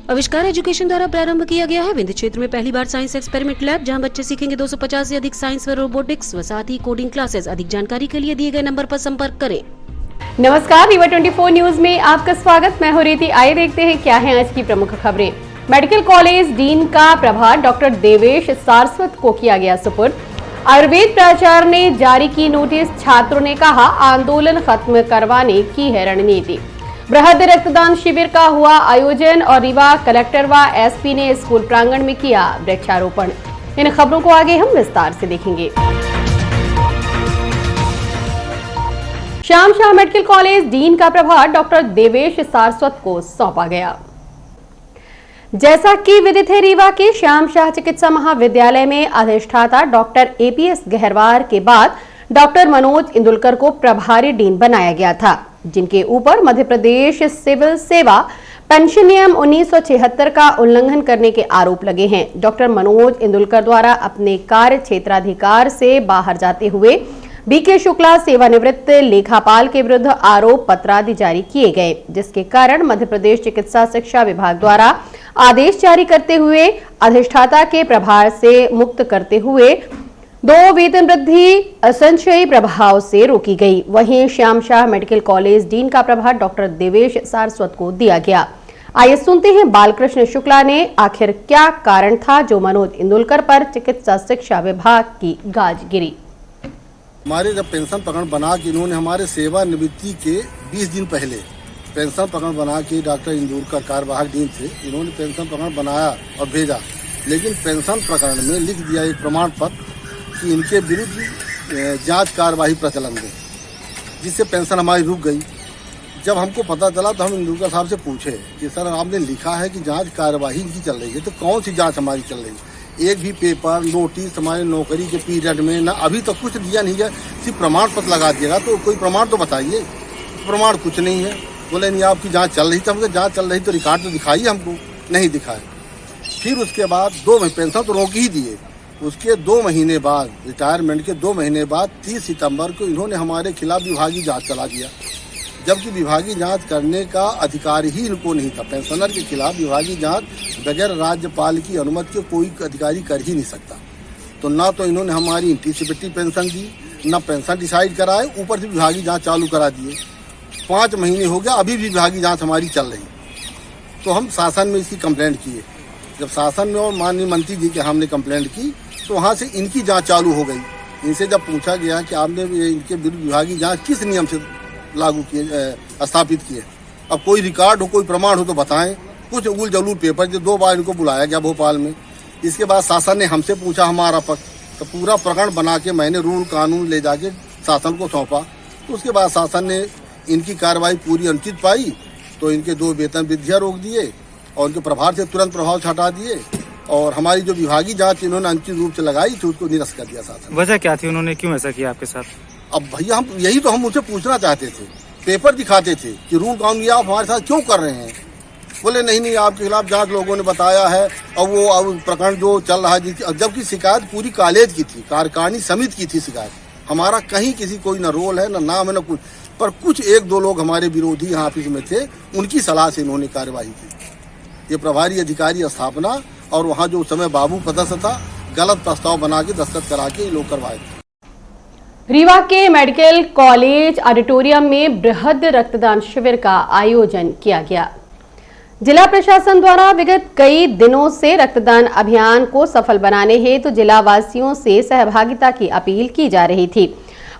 आविष्कार एजुकेशन द्वारा प्रारंभ किया गया है विंध्य क्षेत्र में पहली बार साइंस एक्सपेरिमेंट लैब, जहां बच्चे सीखेंगे 250 से अधिक साइंस व रोबोटिक्स व साथ ही कोडिंग क्लासेस। अधिक जानकारी के लिए दिए गए नंबर पर संपर्क करें। नमस्कार, रीवा 24 न्यूज में आपका स्वागत। मैं हूं रीति। आइए देखते हैं क्या है आज की प्रमुख खबरें। मेडिकल कॉलेज डीन का प्रभार डॉक्टर देवेश सारस्वत को किया गया सुपुर्द। आयुर्वेद प्राचार्य ने जारी की नोटिस, छात्रों ने कहा आंदोलन खत्म करवाने की है रणनीति। बृहद रक्तदान शिविर का हुआ आयोजन और रीवा कलेक्टर व एसपी ने स्कूल प्रांगण में किया वृक्षारोपण। इन खबरों को आगे हम विस्तार से देखेंगे। Shyam Shah medical college dean का प्रभार डॉक्टर देवेश सारस्वत को सौंपा गया। जैसा कि विदित है, रीवा के श्याम शाह चिकित्सा महाविद्यालय में अधिष्ठाता डॉक्टर एपीएस गहरवार के बाद डॉक्टर मनोज इंदुलकर को प्रभारी डीन बनाया गया था, जिनके ऊपर मध्य प्रदेश सिविल सेवा पेंशन नियम 1976 का उल्लंघन करने के आरोप लगे हैं। डॉक्टर मनोज इंदुलकर द्वारा अपने कार्य क्षेत्राधिकार से बाहर जाते हुए बीके शुक्ला सेवानिवृत्त लेखापाल के विरुद्ध आरोप पत्र आदि जारी किए गए, जिसके कारण मध्य प्रदेश चिकित्सा शिक्षा विभाग द्वारा आदेश जारी करते हुए अधिष्ठाता के प्रभार से मुक्त करते हुए 2 वेतन वृद्धि असंचयी प्रभाव से रोकी गई। वहीं Shyam Shah medical college dean का प्रभार डॉक्टर देवेश सारस्वत को दिया गया। आइए सुनते हैं बालकृष्ण शुक्ला ने आखिर क्या कारण था जो मनोज इंदुलकर पर चिकित्सा शिक्षा विभाग की गाज गिरी। हमारे जब पेंशन प्रकरण बना के इन्होंने हमारे सेवानिवृत्ति के 20 दिन पहले पेंशन प्रकरण बना के डॉक्टर इंदुलकर कार्यवाहक डीन थे, इन्होंने पेंशन प्रकरण बनाया और भेजा, लेकिन पेंशन प्रकरण में लिख दिया एक प्रमाण पत्र कि इनके विरुद्ध जांच कार्यवाही प्रचलन में, जिससे पेंशन हमारी रुक गई। जब हमको पता चला तो हम इंदुलकर साहब से पूछे कि सर आपने लिखा है कि जांच कार्यवाही इनकी चल रही है, तो कौन सी जांच हमारी चल रही है? एक भी पेपर नोटिस हमारे नौकरी के पीरियड में ना अभी तक कुछ दिया नहीं है, सिर्फ प्रमाण पत्र लगा दिएगा, तो कोई प्रमाण तो बताइए। प्रमाण कुछ नहीं है। बोले नहीं आपकी जांच चल रही थी। हमको जांच चल रही तो रिकॉर्ड तो दिखाइए, हमको नहीं दिखाए। फिर उसके बाद 2 महीने पेंशन तो रोक ही दिए। उसके 2 महीने बाद, रिटायरमेंट के 2 महीने बाद 30 सितंबर को इन्होंने हमारे खिलाफ विभागीय जांच चला दिया, जबकि विभागीय जांच करने का अधिकार ही इनको नहीं था। पेंशनर के खिलाफ विभागीय जांच बगैर राज्यपाल की अनुमति के कोई अधिकारी कर ही नहीं सकता। तो ना तो इन्होंने हमारी एंटीसिपेटरी पेंशन दी, ना पेंशन डिसाइड कराए, ऊपर से विभागीय जांच चालू करा दिए। 5 महीने हो गया, अभी भी विभागीय जांच हमारी चल रही। तो हम शासन में इसकी कंप्लेंट किए। जब शासन में और माननीय मंत्री जी के हमने कंप्लेंट की तो वहाँ से इनकी जाँच चालू हो गई। इनसे जब पूछा गया कि आपने इनके विरुद्ध विभागीय जाँच किस नियम से लागू किए, स्थापित किए, अब कोई रिकॉर्ड हो, कोई प्रमाण हो तो बताएं। कुछ उल जलूल पेपर, जो 2 बार इनको बुलाया गया भोपाल में। इसके बाद शासन ने हमसे पूछा हमारा पक्ष, तो पूरा प्रकरण बना के मैंने रूल कानून ले जाके शासन को सौंपा। तो उसके बाद शासन ने इनकी कार्रवाई पूरी अनुचित पाई, तो इनके 2 वेतन वृद्धियाँ रोक दिए और उनके प्रभार से तुरंत प्रभाव से हटा दिए, और हमारी जो विभागीय जाँच इन्होंने अनुचित रूप से लगाई थी उसको निरस्त कर दिया शासन। वजह क्या थी, उन्होंने क्यों ऐसा किया आपके साथ? अब भैया हम यही तो हम उनसे पूछना चाहते थे। पेपर दिखाते थे कि रूल कानून ये आप हमारे साथ क्यों कर रहे हैं? बोले नहीं आपके खिलाफ जांच लोगों ने बताया है, और वो अब प्रकरण जो चल रहा है, जबकि शिकायत पूरी कॉलेज की थी, कार्यकारिणी समिति की थी शिकायत। हमारा कहीं किसी कोई न रोल है, न नाम है, न कुछ। पर कुछ 1-2 लोग हमारे विरोधी यहाँ ऑफिस में थे, उनकी सलाह से इन्होंने कार्यवाही की। ये प्रभारी अधिकारी स्थापना और वहाँ जो उस समय बाबू पदस्थ था, गलत प्रस्ताव बना के दस्तखत करा के लोग करवाए थे। रीवा के मेडिकल कॉलेज ऑडिटोरियम में बृहद रक्तदान शिविर का आयोजन किया गया। जिला प्रशासन द्वारा विगत कई दिनों से रक्तदान अभियान को सफल बनाने हेतु जिला वासियों से सहभागिता की अपील की जा रही थी।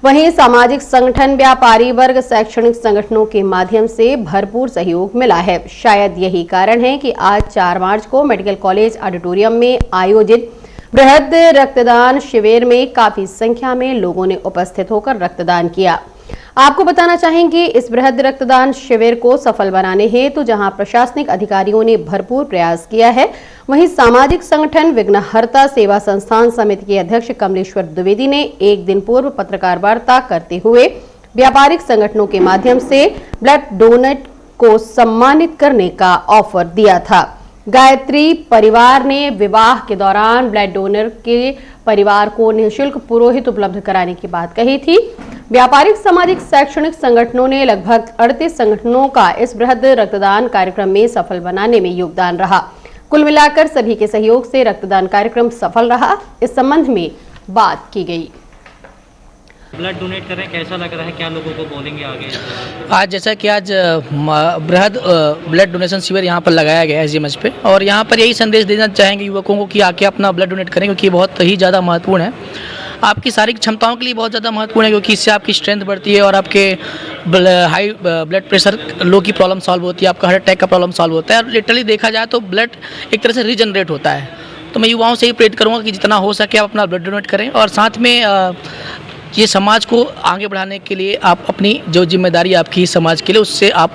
वहीं सामाजिक संगठन, व्यापारी वर्ग, शैक्षणिक संगठनों के माध्यम से भरपूर सहयोग मिला है। शायद यही कारण है कि आज 4 मार्च को मेडिकल कॉलेज ऑडिटोरियम में आयोजित बृहद रक्तदान शिविर में काफी संख्या में लोगों ने उपस्थित होकर रक्तदान किया। आपको बताना चाहेंगे, इस बृहद रक्तदान शिविर को सफल बनाने हेतु जहां प्रशासनिक अधिकारियों ने भरपूर प्रयास किया है, वहीं सामाजिक संगठन विघ्नहर्ता सेवा संस्थान समिति के अध्यक्ष कमलेश्वर द्विवेदी ने 1 दिन पूर्व पत्रकार वार्ता करते हुए व्यापारिक संगठनों के माध्यम से ब्लड डोनेट को सम्मानित करने का ऑफर दिया था। गायत्री परिवार ने विवाह के दौरान ब्लड डोनर के परिवार को निःशुल्क पुरोहित उपलब्ध कराने की बात कही थी। व्यापारिक, सामाजिक, शैक्षणिक संगठनों ने लगभग 38 संगठनों का इस बृहद रक्तदान कार्यक्रम में सफल बनाने में योगदान रहा। कुल मिलाकर सभी के सहयोग से रक्तदान कार्यक्रम सफल रहा। इस संबंध में बात की गई। ब्लड डोनेट कर रहे हैं, कैसा लग रहा है, क्या लोगों को बोलेंगे आगे? आज जैसा कि आज बृहद ब्लड डोनेशन शिविर यहाँ पर लगाया गया है एसजीएमएच पे, और यहाँ पर यही संदेश देना चाहेंगे युवकों को कि आके अपना ब्लड डोनेट करें, क्योंकि ये बहुत ही ज़्यादा महत्वपूर्ण है। आपकी शारीरिक क्षमताओं के लिए बहुत ज़्यादा महत्वपूर्ण है, क्योंकि इससे आपकी स्ट्रेंथ बढ़ती है और आपके हाई ब्लड प्रेशर लो की प्रॉब्लम सॉल्व होती है, आपका हार्ट अटैक का प्रॉब्लम सॉल्व होता है। और लिटरली देखा जाए तो ब्लड एक तरह से रीजनरेट होता है। तो मैं युवाओं से ही प्रेरित करूँगा कि जितना हो सके आप अपना ब्लड डोनेट करें, और साथ में ये समाज को आगे बढ़ाने के लिए आप अपनी जो जिम्मेदारी आपकी इस समाज के लिए, उससे आप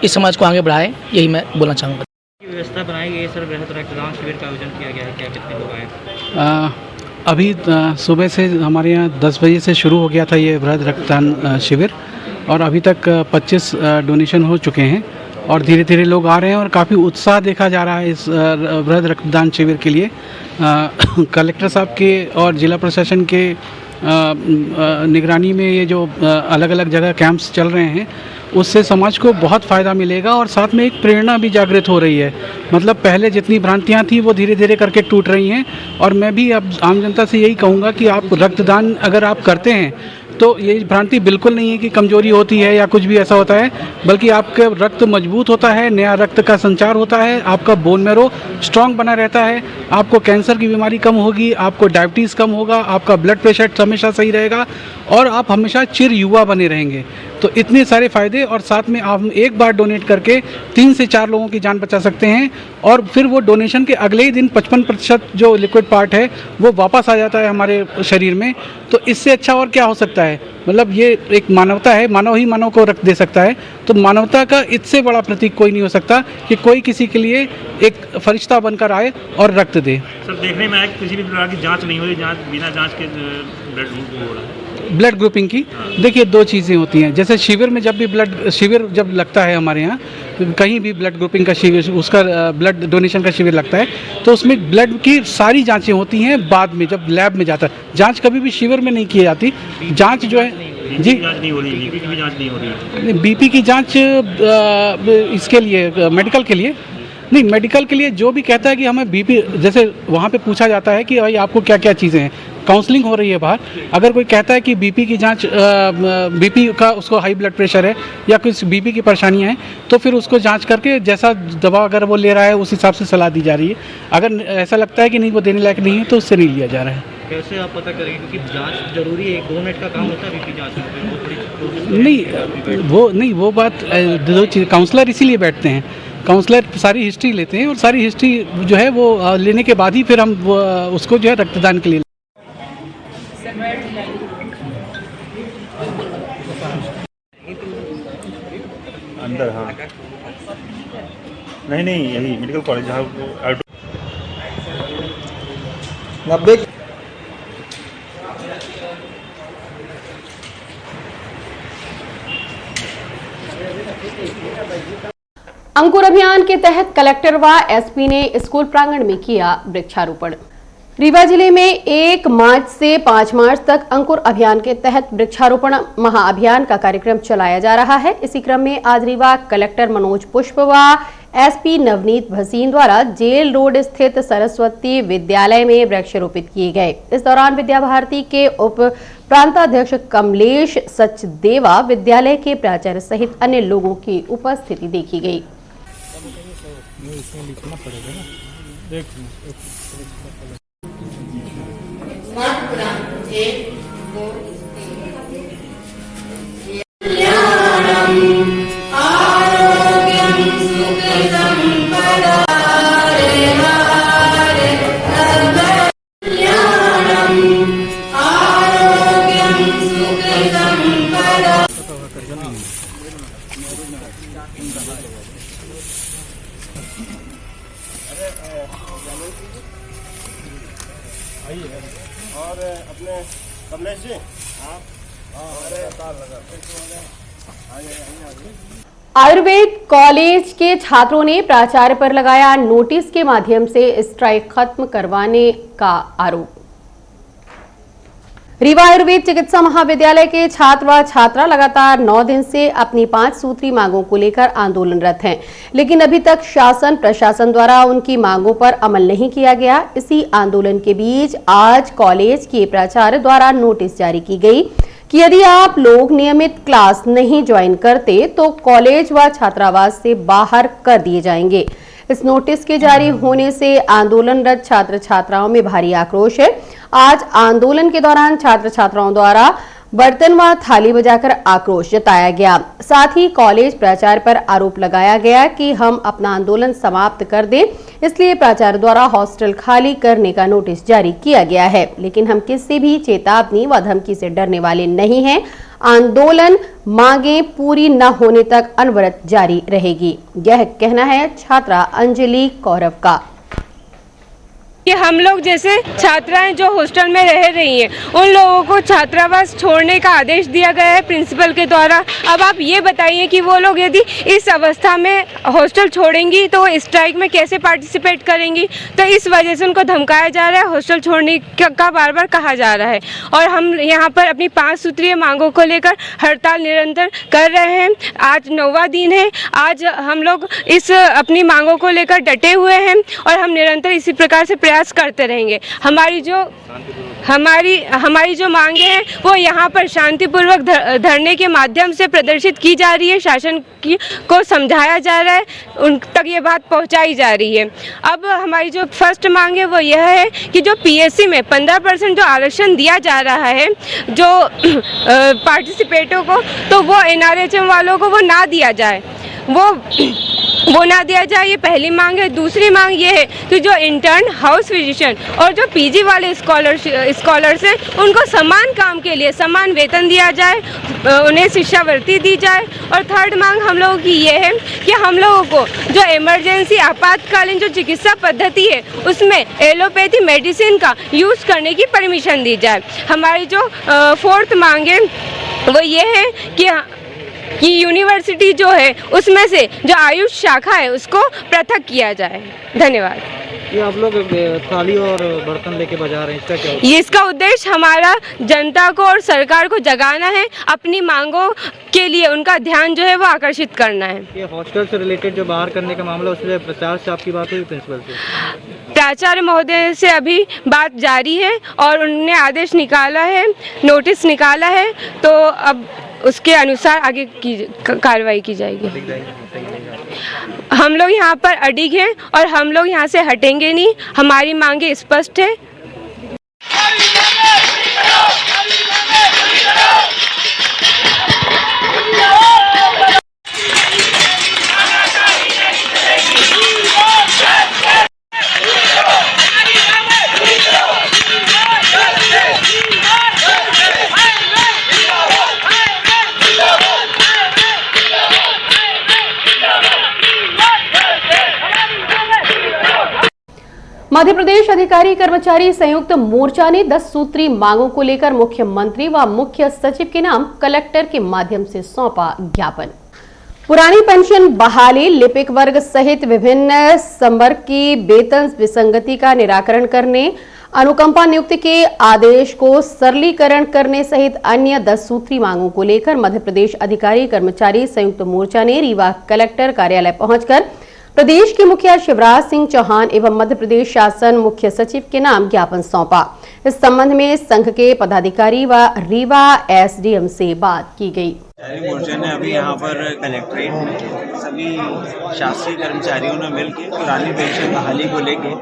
इस समाज को आगे बढ़ाएं, यही मैं बोलना चाहूँगा। व्यवस्था बनाई गई है सर, बृहद रक्तदान शिविर का आयोजन किया गया है, क्या कितने लोग आए? अभी सुबह से हमारे यहाँ 10 बजे से शुरू हो गया था ये बृहद रक्तदान शिविर, और अभी तक 25 डोनेशन हो चुके हैं और धीरे धीरे लोग आ रहे हैं और काफ़ी उत्साह देखा जा रहा है इस बृहद रक्तदान शिविर के लिए। कलेक्टर साहब के और जिला प्रशासन के निगरानी में ये जो अलग अलग जगह कैंप्स चल रहे हैं, उससे समाज को बहुत फ़ायदा मिलेगा और साथ में एक प्रेरणा भी जागृत हो रही है। मतलब पहले जितनी भ्रांतियां थी वो धीरे धीरे करके टूट रही हैं, और मैं भी अब आम जनता से यही कहूँगा कि आप रक्तदान अगर आप करते हैं तो ये भ्रांति बिल्कुल नहीं है कि कमजोरी होती है या कुछ भी ऐसा होता है, बल्कि आपका रक्त मजबूत होता है, नया रक्त का संचार होता है, आपका बोन मैरो स्ट्रांग बना रहता है, आपको कैंसर की बीमारी कम होगी, आपको डायबिटीज़ कम होगा, आपका ब्लड प्रेशर हमेशा सही रहेगा और आप हमेशा चिर युवा बने रहेंगे। तो इतने सारे फ़ायदे, और साथ में आप एक बार डोनेट करके 3 से 4 लोगों की जान बचा सकते हैं, और फिर वो डोनेशन के अगले ही दिन 55% जो लिक्विड पार्ट है वो वापस आ जाता है हमारे शरीर में। तो इससे अच्छा और क्या हो सकता है? मतलब ये एक मानवता है, मानव ही मानव को रक्त दे सकता है। तो मानवता का इससे बड़ा प्रतीक कोई नहीं हो सकता कि कोई किसी के लिए एक फरिश्ता बनकर आए और रक्त दे। सर देखने में आया कि किसी भी प्रकार की जांच नहीं हो रही, बिना जांच के ब्लड हो रहा है। ब्लड ग्रुपिंग की देखिए 2 चीज़ें होती हैं। जैसे शिविर में जब भी ब्लड शिविर जब लगता है हमारे यहाँ, कहीं भी ब्लड ग्रुपिंग का शिविर, उसका ब्लड डोनेशन का शिविर लगता है, तो उसमें ब्लड की सारी जांचें होती हैं बाद में जब लैब में जाता है। जांच कभी भी शिविर में नहीं की जाती। जांच जो है जी नहीं हो रही, बीपी की भी जांच नहीं हो रही। बीपी की जांच इसके लिए मेडिकल के लिए नहीं, मेडिकल के लिए जो भी कहता है कि हमें बीपी, जैसे वहाँ पे पूछा जाता है कि भाई आपको क्या क्या चीज़ें हैं, काउंसलिंग हो रही है बाहर, अगर कोई कहता है कि बीपी की जांच, बीपी का उसको हाई ब्लड प्रेशर है या कुछ बीपी की परेशानियां हैं, तो फिर उसको जांच करके जैसा दवा अगर वो ले रहा है उस हिसाब से सलाह दी जा रही है। अगर ऐसा लगता है कि नहीं वो देने लायक नहीं है तो उससे नहीं लिया जा रहा है। कैसे आप पता करेंगे, क्योंकि जांच जरूरी है, 2 मिनट का काम होता है बीपी जांच में? नहीं, वो बात 2 चीज़, काउंसलर इसीलिए बैठते हैं, काउंसलर सारी हिस्ट्री लेते हैं और सारी हिस्ट्री जो है वो लेने के बाद ही फिर हम उसको जो है रक्तदान के लिए। अंदर हाँ, नहीं यही मेडिकल कॉलेज जहाँ 90 अंकुर अभियान के तहत कलेक्टर व एसपी ने स्कूल प्रांगण में किया वृक्षारोपण। रीवा जिले में 1 मार्च से 5 मार्च तक अंकुर अभियान के तहत वृक्षारोपण महाअभियान का कार्यक्रम चलाया जा रहा है। इसी क्रम में आज रीवा कलेक्टर मनोज पुष्प व एसपी नवनीत भसीन द्वारा जेल रोड स्थित सरस्वती विद्यालय में वृक्ष रोपित किए गए। इस दौरान विद्या भारती के उप प्रांताध्यक्ष कमलेश सचदेवा, विद्यालय के प्राचार्य सहित अन्य लोगों की उपस्थिति देखी गई। और अपने कमलेश जी आयुर्वेद कॉलेज के छात्रों ने प्राचार्य पर लगाया नोटिस के माध्यम से स्ट्राइक खत्म करवाने का आरोप। रीवा आयुर्वेद चिकित्सा महाविद्यालय के छात्र व छात्रा लगातार 9 दिन से अपनी 5 सूत्री मांगों को लेकर आंदोलनरत हैं, लेकिन अभी तक शासन प्रशासन द्वारा उनकी मांगों पर अमल नहीं किया गया। इसी आंदोलन के बीच आज कॉलेज के प्राचार्य द्वारा नोटिस जारी की गई कि यदि आप लोग नियमित क्लास नहीं ज्वाइन करते तो कॉलेज व छात्रावास से बाहर कर दिए जाएंगे। इस नोटिस के जारी होने से आंदोलनरत छात्र छात्राओं में भारी आक्रोश है। आज आंदोलन के दौरान छात्र छात्राओं द्वारा बर्तन व थाली बजाकर आक्रोश जताया गया। साथ ही कॉलेज प्राचार्य पर आरोप लगाया गया कि हम अपना आंदोलन समाप्त कर दें, इसलिए प्राचार्य द्वारा हॉस्टल खाली करने का नोटिस जारी किया गया है। लेकिन हम किसी भी चेतावनी व धमकी से डरने वाले नहीं हैं। आंदोलन मांगे पूरी न होने तक अनवरत जारी रहेगी, यह कहना है छात्रा अंजलि कौरव का। कि हम लोग जैसे छात्राएं जो हॉस्टल में रह रही हैं उन लोगों को छात्रावास छोड़ने का आदेश दिया गया है प्रिंसिपल के द्वारा। अब आप ये बताइए कि वो लोग यदि इस अवस्था में हॉस्टल छोड़ेंगी तो स्ट्राइक में कैसे पार्टिसिपेट करेंगी। तो इस वजह से उनको धमकाया जा रहा है, हॉस्टल छोड़ने का बार बार कहा जा रहा है। और हम यहाँ पर अपनी 5 सूत्रीय मांगों को लेकर हड़ताल निरंतर कर रहे हैं। आज 9वां दिन है। आज हम लोग इस अपनी मांगों को लेकर डटे हुए हैं और हम निरंतर इसी प्रकार से प्रयास करते रहेंगे। हमारी जो मांगे हैं वो यहाँ पर शांतिपूर्वक धरने के माध्यम से प्रदर्शित की जा रही है। शासन को समझाया जा रहा है, उन तक ये बात पहुँचाई जा रही है। अब हमारी जो फर्स्ट मांग है वो यह है कि जो पीएससी में 15% जो आरक्षण दिया जा रहा है जो पार्टिसिपेटों को, तो वो एनआरएचएम वालों को वो ना दिया जाए, वो ना दिया जाए। ये पहली मांग है। दूसरी मांग ये है कि जो इंटर्न, हाउस फिजिशियन और जो पीजी वाले स्कॉलर्स हैं उनको समान काम के लिए समान वेतन दिया जाए, उन्हें शिक्षावृत्ति दी जाए। और थर्ड मांग हम लोगों की ये है कि हम लोगों को जो इमरजेंसी आपातकालीन जो चिकित्सा पद्धति है उसमें एलोपैथी मेडिसिन का यूज़ करने की परमिशन दी जाए। हमारी जो फोर्थ मांग है वो ये है कि यूनिवर्सिटी जो है उसमें से जो आयुष शाखा है उसको पृथक किया जाए। धन्यवाद। ये आप लोग थाली और बर्तन लेके बजा रहे हैं, इसका क्या? ये इसका उद्देश्य हमारा जनता को और सरकार को जगाना है, अपनी मांगों के लिए उनका ध्यान जो है वो आकर्षित करना है। ये हॉस्टल से रिलेटेड जो बाहर करने का मामला, उसमें प्राचार्य से आपकी बात हुई प्रिंसिपल से? प्राचार्य महोदय से अभी बात जारी है और उन्होंने आदेश निकाला है, नोटिस निकाला है, तो अब उसके अनुसार आगे की कार्रवाई की जाएगी। हम लोग यहाँ पर अडिग हैं और हम लोग यहाँ से हटेंगे नहीं। हमारी मांगे स्पष्ट है। मध्य प्रदेश अधिकारी कर्मचारी संयुक्त मोर्चा ने 10 सूत्री मांगों को लेकर मुख्यमंत्री व मुख्य सचिव के नाम कलेक्टर के माध्यम से सौंपा ज्ञापन। पुरानी पेंशन बहाली, लिपिक वर्ग सहित विभिन्न संवर्ग की वेतन विसंगति का निराकरण करने, अनुकंपा नियुक्ति के आदेश को सरलीकरण करने सहित अन्य 10 सूत्री मांगों को लेकर मध्य प्रदेश अधिकारी कर्मचारी संयुक्त मोर्चा ने रीवा कलेक्टर कार्यालय पहुंचकर प्रदेश के मुखिया शिवराज सिंह चौहान एवं मध्य प्रदेश शासन मुख्य सचिव के नाम ज्ञापन सौंपा। इस संबंध में संघ के पदाधिकारी व रीवा एसडीएम से बात की गई। मोर्चा ने अभी यहाँ पर कलेक्ट्रेट में सभी शासकीय कर्मचारियों ने मिलकर पुरानी पेंशन बहाली को लेके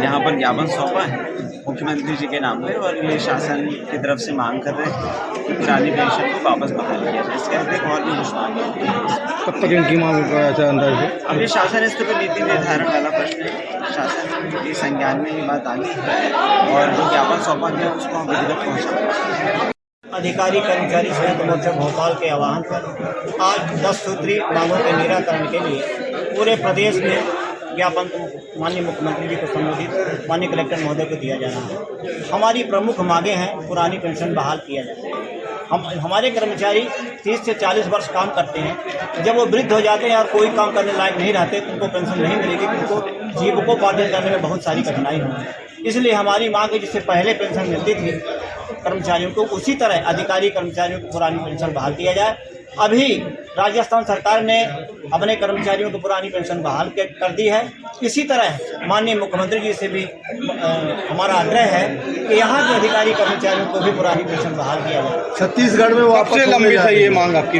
यहाँ पर ज्ञापन सौंपा है मुख्यमंत्री जी के नाम पर, और ये शासन की तरफ से मांग कर रहे हैं कि पुरानी पेंशन को वापस बहाल किया जाए। इसके अतिरिक्त और भी कुछ मांग है। कब तक इनकी मांग ऐसा अंदाज है? अभी शासन स्तर पर नीति निर्धारण वाला प्रश्न है, शासन के संज्ञान में ये बात आ गई है और जो ज्ञापन सौंपा गया उसको हम विधि तक पहुँचा। अधिकारी कर्मचारी संयुक्त मोर्चा भोपाल के आह्वान पर आज 10 सूत्री मांगों के निराकरण के लिए पूरे प्रदेश में ज्ञापन माननीय मुख्यमंत्री जी को संबोधित माननीय कलेक्टर महोदय को दिया जा रहा है। हमारी प्रमुख मांगें हैं, पुरानी पेंशन बहाल किया जाए। हमारे कर्मचारी 30 से 40 वर्ष काम करते हैं, जब वो वृद्ध हो जाते हैं और कोई काम करने लायक नहीं रहते तो उनको पेंशन नहीं मिलेगी, उनको जीविकोपार्जन करने में बहुत सारी कठिनाई होगी। इसलिए हमारी मांग है, जिससे पहले पेंशन मिलती थी कर्मचारियों को उसी तरह अधिकारी कर्मचारियों को पुरानी पेंशन बहाल किया जाए। अभी राजस्थान सरकार ने अपने कर्मचारियों को पुरानी पेंशन बहाल कर दी है। इसी तरह माननीय मुख्यमंत्री जी से भी हमारा आग्रह है कि यहाँ के अधिकारी कर्मचारियों को भी पुरानी पेंशन बहाल किया जाए। छत्तीसगढ़ में वापस लंबी है ये मांग आपकी?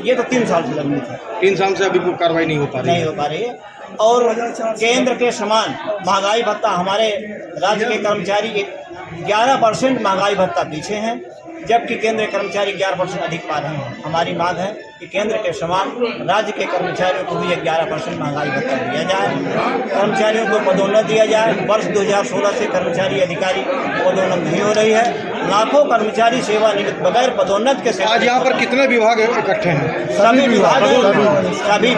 ये तो 3 साल से लंबी थी। 3 साल से अभी कोई कार्रवाई नहीं हो पा रही है। और केंद्र के समान महंगाई भत्ता हमारे राज्य के कर्मचारी 11% महंगाई भत्ता पीछे हैं, जबकि केंद्र के कर्मचारी 11% अधिक पा रहे हैं। हमारी मांग है कि केंद्र के समान राज्य के कर्मचारियों को भी 11% महंगाई भत्ता दिया जाए, कर्मचारियों को पदोन्नत दिया जाए। वर्ष 2016 से कर्मचारी अधिकारी पदोन्नत नहीं हो रही है। लाखों कर्मचारी सेवानिवृत्त बगैर पदोन्नत के आज यहाँ पर कितने विभाग इकट्ठे हैं? सभी विभाग हैं, सभी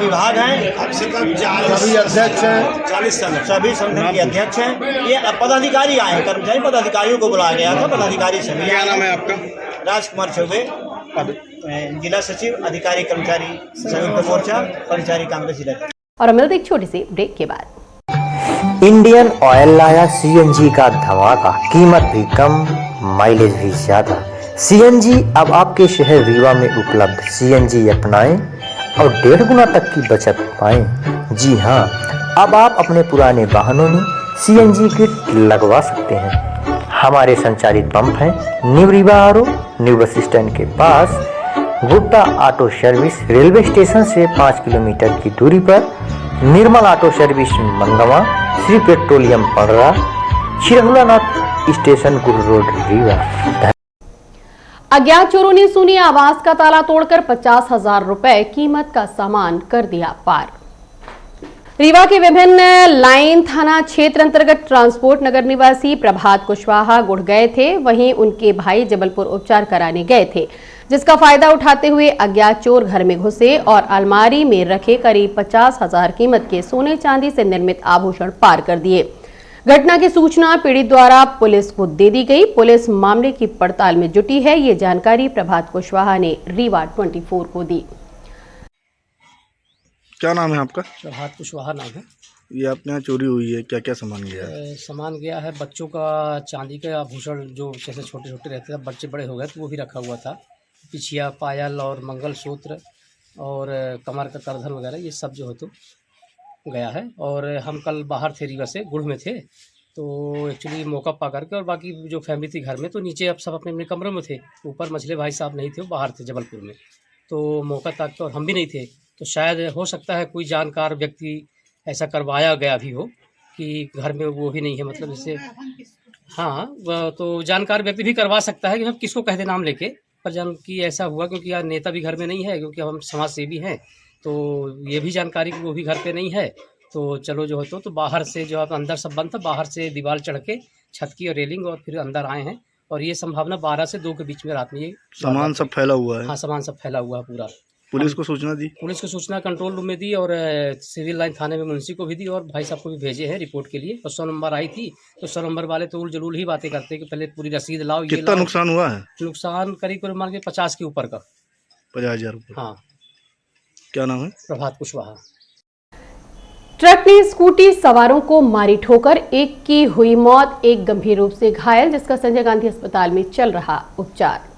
अध्यक्ष हैं, 40 सभी संगठन के अध्यक्ष हैं। ये पदाधिकारी आए हैं, कर्मचारी पदाधिकारियों को बुलाया गया था। पदाधिकारी सभी। क्या नाम है आपका? राजकुमार चौबे, जिला सचिव अधिकारी कर्मचारी संयुक्त मोर्चा कर्मचारी कांग्रेस जिला। और मिलते एक छोटी सी ब्रेक के बाद। इंडियन ऑयल लाया सीएनजी का धमाका, कीमत भी कम, माइलेज भी ज्यादा। सीएनजी अब आपके शहर रीवा में उपलब्ध। सीएनजी अपनाएं और 1.5 गुना तक की बचत पाएं। जी हाँ, अब आप अपने पुराने वाहनों में सीएनजी किट लगवा सकते हैं। हमारे संचालित पंप हैं new Rewa RO, new bus stand के पास, Gupta auto service, railway station से 5 किलोमीटर की दूरी पर, Nirmal auto service Mangawa, Shri petroleum Padra, Chirhulanath station Guru road Rewa. अज्ञात चोरों ने सुनी आवास का ताला तोड़कर 50,000 रुपए कीमत का सामान कर दिया पार। रीवा के विभिन्न लाइन थाना क्षेत्र अंतर्गत ट्रांसपोर्ट नगर निवासी प्रभात कुशवाहा गुड़ गए थे। वहीं उनके भाई जबलपुर उपचार कराने गए थे, जिसका फायदा उठाते हुए अज्ञात चोर घर में घुसे और अलमारी में रखे करीब 50,000 कीमत के सोने चांदी से निर्मित आभूषण पार कर दिए। घटना की सूचना पीड़ित द्वारा पुलिस को दे दी गई। पुलिस मामले की पड़ताल में जुटी है। ये जानकारी प्रभात कुशवाहा ने रीवा 24 को दी। क्या नाम है आपका? प्रभात कुशवाहा नाम है। ये अपने यहाँ चोरी हुई है, क्या क्या सामान गया है? सामान गया है बच्चों का चांदी का आभूषण, जो जैसे छोटे छोटे रहते थे, बच्चे बड़े हो गए तो वो भी रखा हुआ था। पिछिया, पायल और मंगलसूत्र और कमर का करधन वगैरह, ये सब जो है तो गया है। और हम कल बाहर थे, रीवा से गुड़ में थे, तो एक्चुअली मौका पा करके, और बाकी जो फैमिली थी घर में, तो नीचे अब सब अपने अपने कमरों में थे। ऊपर मछले भाई साहब नहीं थे, वो बाहर थे जबलपुर में, तो मौका तक और हम भी नहीं थे। तो शायद हो सकता है कोई जानकार व्यक्ति ऐसा करवाया गया भी हो कि घर में वो भी नहीं है, मतलब जैसे हाँ, तो जानकार व्यक्ति भी करवा सकता है कि हम किसको कहते नाम लेके, पर जन की ऐसा हुआ क्योंकि यार नेता भी घर में नहीं है, क्योंकि हम समाज सेवी हैं, तो ये भी जानकारी कि वो भी घर पे नहीं है। तो चलो जो है तो बाहर से जो अंदर सब बंद था, बाहर से दीवार चढ़ के छत की और रेलिंग और फिर अंदर आए हैं। और ये संभावना 12 से 2 के बीच में रात में ये सामान सब फैला हुआ है। हाँ, सामान सब फैला हुआ है पूरा। पुलिस को सूचना दी? पुलिस को सूचना कंट्रोल रूम में दी और सिविल लाइन थाने में मुंशी को भी दी और भाई साहब को भी भेजे हैं रिपोर्ट के लिए। और 100 नंबर आई थी, तो 100 नंबर वाले तो उल जलूल ही बातें करते कि पहले पूरी रसीद लाओ। कितना नुकसान हुआ है? नुकसान करीब मान के 50 के ऊपर का। 50,000 रुपये। हाँ। क्या नाम है? प्रभात कुशवाहा। ट्रक ने स्कूटी सवारों को मारी ठोकर, एक की हुई मौत, एक गंभीर रूप से घायल, जिसका संजय गांधी अस्पताल में चल रहा उपचार।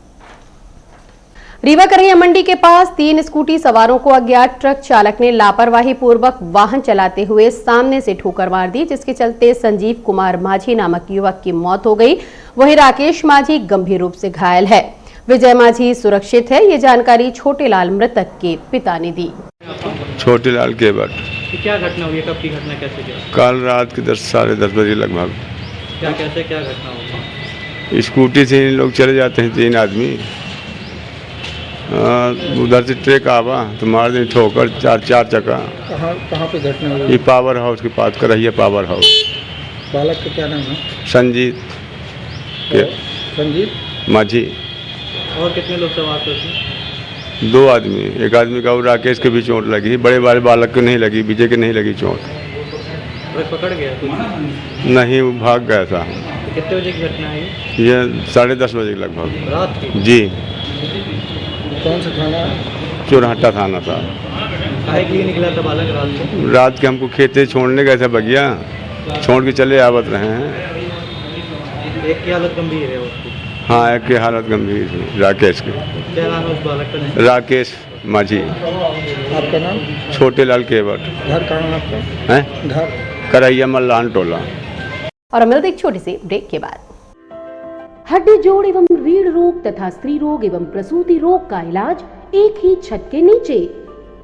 रीवा करैया मंडी के पास 3 स्कूटी सवारों को अज्ञात ट्रक चालक ने लापरवाही पूर्वक वाहन चलाते हुए सामने से ठोकर मार दी, जिसके चलते संजीव कुमार माझी नामक युवक की मौत हो गई। वहीं राकेश माझी गंभीर रूप से घायल है। विजय माझी सुरक्षित है। ये जानकारी छोटे लाल मृतक के पिता ने दी। छोटे लाल के बाद क्या घटना हुई, कब की घटना, कैसे क्या? कल रात के 10 साढ़े 10 बजे लगभग। क्या कैसे क्या घटना हुई? स्कूटी से इन लोग चले जाते हैं 3 आदमी, उधर से ट्रक आवा तो मार दे ठोकर, 4 चक्का। कहाँ पे घटना हुई? ये पावर हाउस के पास कर रही है। Power house. बालक का क्या नाम है? संजीत माझी। और कितने लोग सवार थे? 2 आदमी, एक आदमी का और राकेश के भी चोट लगी, बड़े बड़े बालक को नहीं लगी, विजय के नहीं लगी चोट। ट्रक पकड़ गया कुछ? नहीं, वो भाग गया था। तो कितने बजे की घटना है ये 10:30 बजे लगभग रात की? जी। कौन सा थाना? चोरहट्टा थाना था। काहे के लिए निकला था बालक रात को? रात के हमको खेते छोड़ने गए थे, बगिया छोड़ के चले आवत रहे हैं। एक की हालत गंभीर है उसकी? हाँ, एक की हालत गंभीर है, राकेश की। क्या नाम है उस बालक का? राकेश माझी। आपका नाम? छोटे लाल केवट। घर कहाँ है आपका? हैं? घर करैया मल्लान टोला। और अब मिलते एक छोटी सी ब्रेक के बाद। हड्डी जोड़ एवं रीढ़ रोग तथा स्त्री रोग एवं प्रसूति रोग का इलाज एक ही छत के नीचे।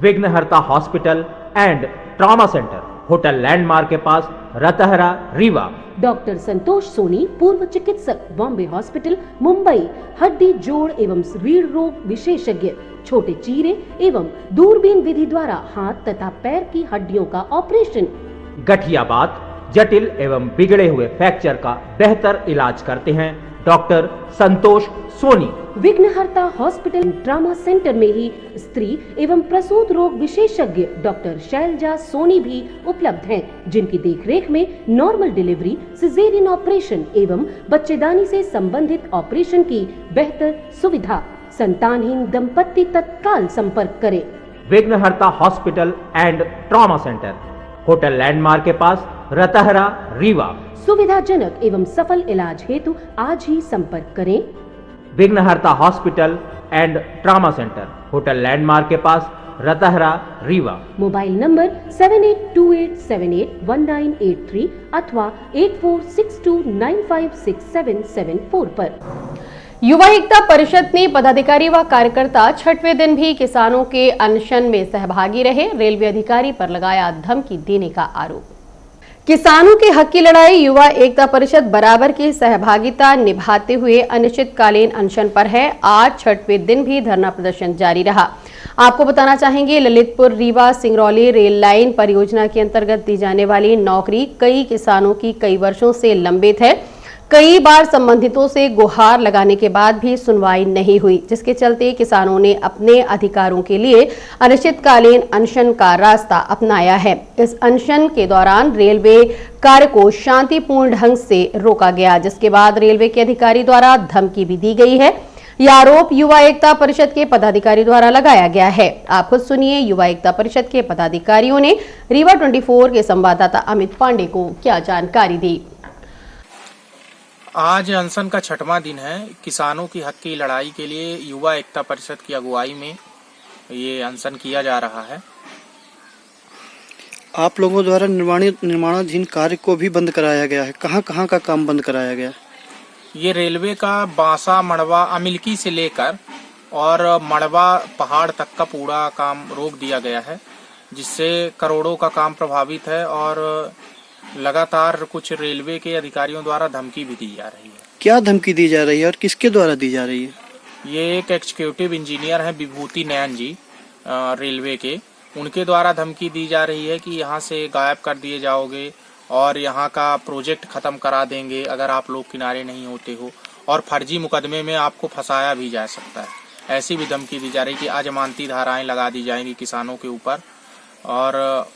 विघ्नहर्ता hospital and trauma centre, hotel landmark के पास, रतहरा, रीवा। डॉक्टर संतोष सोनी, पूर्व चिकित्सक, बॉम्बे हॉस्पिटल, मुंबई। हड्डी जोड़ एवं रीढ़ रोग विशेषज्ञ, छोटे चीरे एवं दूरबीन विधि द्वारा हाथ तथा पैर की हड्डियों का ऑपरेशन। गठियाबात, जटिल एवं बिगड़े हुए फ्रैक्चर का बेहतर इलाज करते हैं डॉक्टर संतोष सोनी। विघ्नहर्ता हॉस्पिटल ट्रॉमा सेंटर में ही स्त्री एवं प्रसूत रोग विशेषज्ञ डॉक्टर शैलजा सोनी भी उपलब्ध हैं, जिनकी देखरेख में नॉर्मल डिलीवरी, सिजेरियन ऑपरेशन एवं बच्चेदानी से संबंधित ऑपरेशन की बेहतर सुविधा। संतानहीन दंपत्ति तत्काल संपर्क करें। विघ्नहर्ता hospital and trauma centre, hotel landmark के पास, रतहरा, रीवा। सुविधाजनक एवं सफल इलाज हेतु आज ही संपर्क करें। विघ्नहर्ता hospital and trauma centre, hotel landmark के पास, रतहरा, रीवा। मोबाइल नंबर 7828781983 अथवा 8462956774 पर। युवा एकता परिषद ने पदाधिकारी व कार्यकर्ता छठवें दिन भी किसानों के अनशन में सहभागी रहे। रेलवे अधिकारी पर लगाया धमकी देने का आरोप। किसानों के हक की लड़ाई युवा एकता परिषद बराबर की सहभागिता निभाते हुए अनिश्चितकालीन अनशन पर है। आज छठवें दिन भी धरना प्रदर्शन जारी रहा। आपको बताना चाहेंगे, ललितपुर रीवा सिंगरौली रेल लाइन परियोजना के अंतर्गत दी जाने वाली नौकरी कई किसानों की कई वर्षों से लंबित है। कई बार संबंधितों से गुहार लगाने के बाद भी सुनवाई नहीं हुई, जिसके चलते किसानों ने अपने अधिकारों के लिए अनिश्चितकालीन अनशन का रास्ता अपनाया है। इस अनशन के दौरान रेलवे कार्य को शांतिपूर्ण ढंग से रोका गया, जिसके बाद रेलवे के अधिकारी द्वारा धमकी भी दी गई है। यह आरोप युवा एकता परिषद के पदाधिकारी द्वारा लगाया गया है। आप खुद सुनिए युवा एकता परिषद के पदाधिकारियों ने रीवा 24 के संवाददाता अमित पांडे को क्या जानकारी दी। आज अनशन का 6वां दिन है। किसानों की हक की लड़ाई के लिए युवा एकता परिषद की अगुवाई में ये अनशन किया जा रहा है। आप लोगों द्वारा निर्माणाधीन कार्य को भी बंद कराया गया है। कहाँ का काम बंद कराया गया? ये रेलवे का बांसा मड़वा अमिलकी से लेकर और मड़वा पहाड़ तक का पूरा काम रोक दिया गया है, जिससे करोड़ों का काम प्रभावित है और लगातार कुछ रेलवे के अधिकारियों द्वारा धमकी भी दी जा रही है। क्या धमकी दी जा रही है और किसके द्वारा दी जा रही है? ये एक एग्जीक्यूटिव इंजीनियर है विभूति नयन जी रेलवे के, उनके द्वारा धमकी दी जा रही है कि यहाँ से गायब कर दिए जाओगे और यहाँ का प्रोजेक्ट खत्म करा देंगे अगर आप लोग किनारे नहीं होते हो, और फर्जी मुकदमे में आपको फंसाया भी जा सकता है। ऐसी भी धमकी दी जा रही कि अजमानती धाराएं लगा दी जाएंगी किसानों के ऊपर। और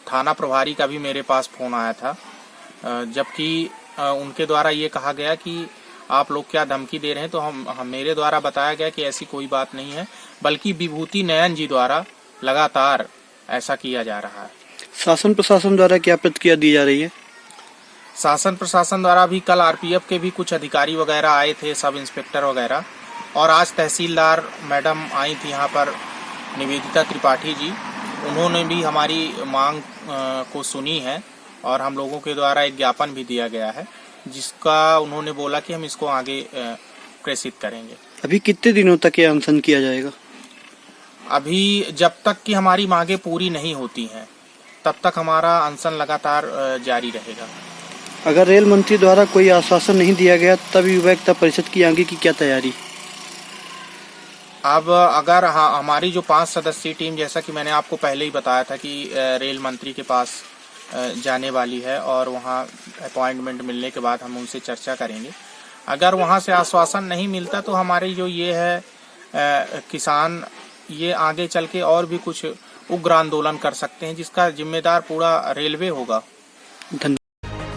थाना प्रभारी का भी मेरे पास फोन आया था, जबकि उनके द्वारा ये कहा गया कि आप लोग क्या धमकी दे रहे हैं, तो हम मेरे द्वारा बताया गया कि ऐसी कोई बात नहीं है, बल्कि विभूति नयन जी द्वारा लगातार ऐसा किया जा रहा है। शासन प्रशासन द्वारा क्या प्रतिक्रिया दी जा रही है? शासन प्रशासन द्वारा भी कल आरपीएफ के भी कुछ अधिकारी वगैरह आए थे, सब इंस्पेक्टर वगैरह, और आज तहसीलदार मैडम आई थी यहाँ पर, निवेदिता त्रिपाठी जी, उन्होंने भी हमारी मांग को सुनी है और हम लोगों के द्वारा एक ज्ञापन भी दिया गया है, जिसका उन्होंने बोला कि हम इसको आगे प्रेषित करेंगे। अभी कितने दिनों तक ये अनशन किया जाएगा? अभी जब तक कि हमारी मांगे पूरी नहीं होती हैं तब तक हमारा अनशन लगातार जारी रहेगा। अगर रेल मंत्री द्वारा कोई आश्वासन नहीं दिया गया तब युवा एकता परिषद की आगे की क्या तैयारी? अब अगर हमारी जो 5 सदस्यीय टीम, जैसा कि मैंने आपको पहले ही बताया था कि रेल मंत्री के पास जाने वाली है और वहां अपॉइंटमेंट मिलने के बाद हम उनसे चर्चा करेंगे। अगर वहां से आश्वासन नहीं मिलता तो हमारी जो ये है किसान ये आगे चल के और भी कुछ उग्र आंदोलन कर सकते हैं, जिसका जिम्मेदार पूरा रेलवे होगा।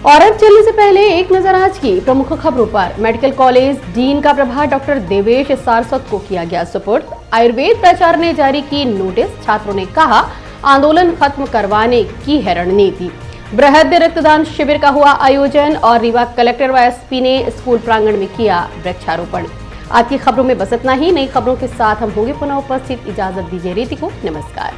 और अब चलने से पहले एक नजर आज की प्रमुख खबरों पर। मेडिकल कॉलेज डीन का प्रभार डॉक्टर देवेश सारस्वत को किया गया सुपुर्द। आयुर्वेद प्राचार्य ने जारी की नोटिस। छात्रों ने कहा आंदोलन खत्म करवाने की है रणनीति। बृहद रक्तदान शिविर का हुआ आयोजन और रीवा कलेक्टर व एसपी ने स्कूल प्रांगण में किया वृक्षारोपण। आज की खबरों में बस इतना ही। नई खबरों के साथ हम होंगे पुनः उपस्थित। इजाजत दीजिए रीति को। नमस्कार।